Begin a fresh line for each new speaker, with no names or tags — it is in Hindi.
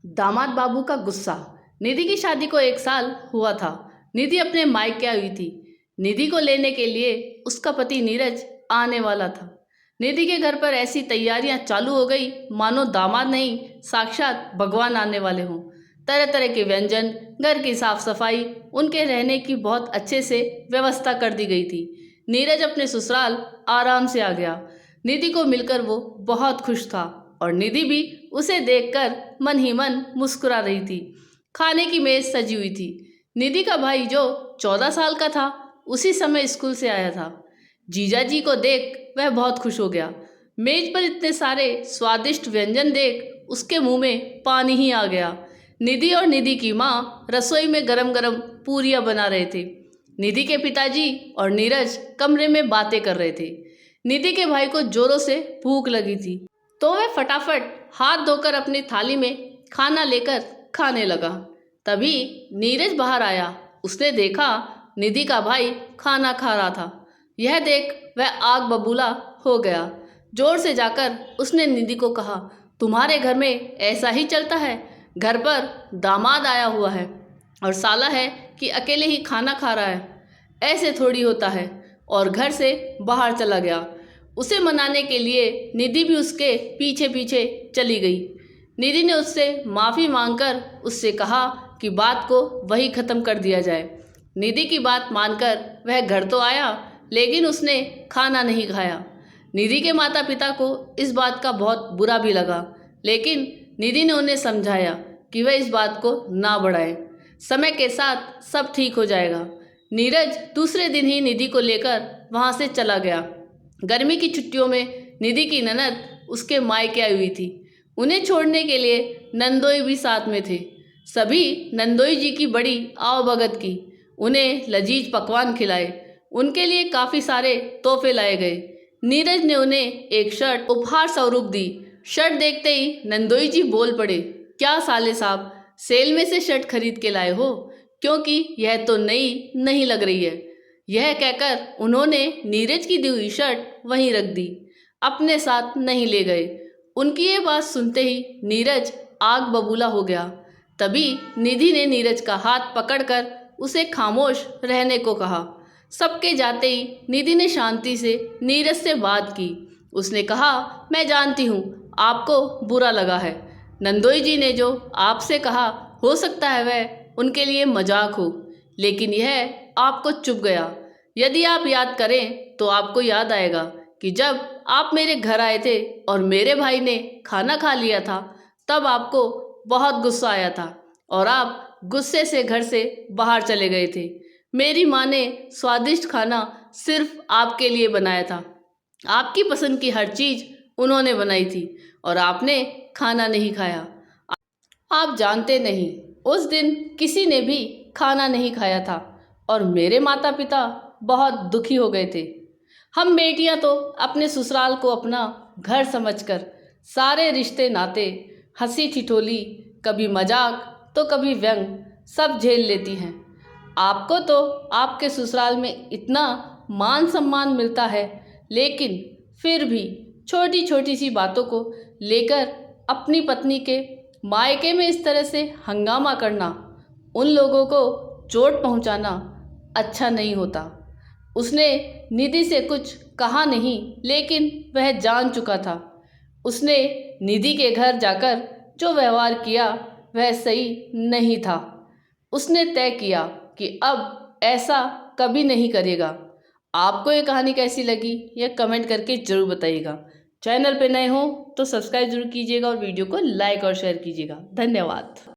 दामाद बाबू का गुस्सा। निधि की शादी को 1 साल हुआ था। निधि अपने मायके आई हुई थी। निधि को लेने के लिए उसका पति नीरज आने वाला था। निधि के घर पर ऐसी तैयारियां चालू हो गई मानो दामाद नहीं साक्षात भगवान आने वाले हों। तरह तरह के व्यंजन, घर की साफ सफाई, उनके रहने की बहुत अच्छे से व्यवस्था कर दी गई थी। नीरज अपने ससुराल आराम से आ गया। निधि को मिलकर वो बहुत खुश था और निधि भी उसे देखकर मन ही मन मुस्कुरा रही थी। खाने की मेज सजी हुई थी। निधि का भाई जो 14 साल का था उसी समय स्कूल से आया था। जीजाजी को देख वह बहुत खुश हो गया। मेज पर इतने सारे स्वादिष्ट व्यंजन देख उसके मुंह में पानी ही आ गया। निधि और निधि की माँ रसोई में गरम गरम पूरियां बना रहे थे। निधि के पिताजी और नीरज कमरे में बातें कर रहे थे। निधि के भाई को जोरों से भूख लगी थी तो वह फटाफट हाथ धोकर अपनी थाली में खाना लेकर खाने लगा। तभी नीरज बाहर आया। उसने देखा निधि का भाई खाना खा रहा था। यह देख वह आग बबूला हो गया। जोर से जाकर उसने निधि को कहा, तुम्हारे घर में ऐसा ही चलता है? घर पर दामाद आया हुआ है और साला है कि अकेले ही खाना खा रहा है। ऐसे थोड़ी होता है। और घर से बाहर चला गया। उसे मनाने के लिए निधि भी उसके पीछे पीछे चली गई। निधि ने उससे माफ़ी मांगकर उससे कहा कि बात को वही ख़त्म कर दिया जाए। निधि की बात मानकर वह घर तो आया लेकिन उसने खाना नहीं खाया। निधि के माता पिता को इस बात का बहुत बुरा भी लगा लेकिन निधि ने उन्हें समझाया कि वह इस बात को ना बढ़ाए। समय के साथ सब ठीक हो जाएगा। नीरज दूसरे दिन ही निधि को लेकर वहाँ से चला गया। गर्मी की छुट्टियों में निधि की ननद उसके मायके आई हुई थी। उन्हें छोड़ने के लिए नंदोई भी साथ में थे। सभी नंदोई जी की बड़ी आवभगत की। उन्हें लजीज पकवान खिलाए। उनके लिए काफ़ी सारे तोहफे लाए गए। नीरज ने उन्हें एक शर्ट उपहार स्वरूप दी। शर्ट देखते ही नंदोई जी बोल पड़े, क्या साले साहब, सेल में से शर्ट खरीद के लाए हो? क्योंकि यह तो नई नहीं लग रही है। यह कहकर उन्होंने नीरज की दी हुई शर्ट वहीं रख दी, अपने साथ नहीं ले गए। उनकी ये बात सुनते ही नीरज आग बबूला हो गया। तभी निधि ने नीरज का हाथ पकड़कर उसे खामोश रहने को कहा। सबके जाते ही निधि ने शांति से नीरज से बात की। उसने कहा, मैं जानती हूँ आपको बुरा लगा है। नंदोई जी ने जो आपसे कहा हो सकता है वह उनके लिए मजाक हो, लेकिन यह आपको चुभ गया। यदि आप याद करें तो आपको याद आएगा कि जब आप मेरे घर आए थे और मेरे भाई ने खाना खा लिया था तब आपको बहुत गुस्सा आया था और आप गुस्से से घर से बाहर चले गए थे। मेरी माँ ने स्वादिष्ट खाना सिर्फ आपके लिए बनाया था। आपकी पसंद की हर चीज़ उन्होंने बनाई थी और आपने खाना नहीं खाया। आप जानते नहीं, उस दिन किसी ने भी खाना नहीं खाया था और मेरे माता पिता बहुत दुखी हो गए थे। हम बेटियां तो अपने ससुराल को अपना घर समझकर सारे रिश्ते नाते, हंसी ठिठोली, कभी मजाक तो कभी व्यंग सब झेल लेती हैं। आपको तो आपके ससुराल में इतना मान सम्मान मिलता है, लेकिन फिर भी छोटी छोटी सी बातों को लेकर अपनी पत्नी के मायके में इस तरह से हंगामा करना, उन लोगों को चोट पहुंचाना अच्छा नहीं होता। उसने निधि से कुछ कहा नहीं लेकिन वह जान चुका था। उसने निधि के घर जाकर जो व्यवहार किया वह सही नहीं था। उसने तय किया कि अब ऐसा कभी नहीं करेगा। आपको ये कहानी कैसी लगी यह कमेंट करके ज़रूर बताइएगा। चैनल पे नए हो तो सब्सक्राइब जरूर कीजिएगा और वीडियो को लाइक और शेयर कीजिएगा। धन्यवाद।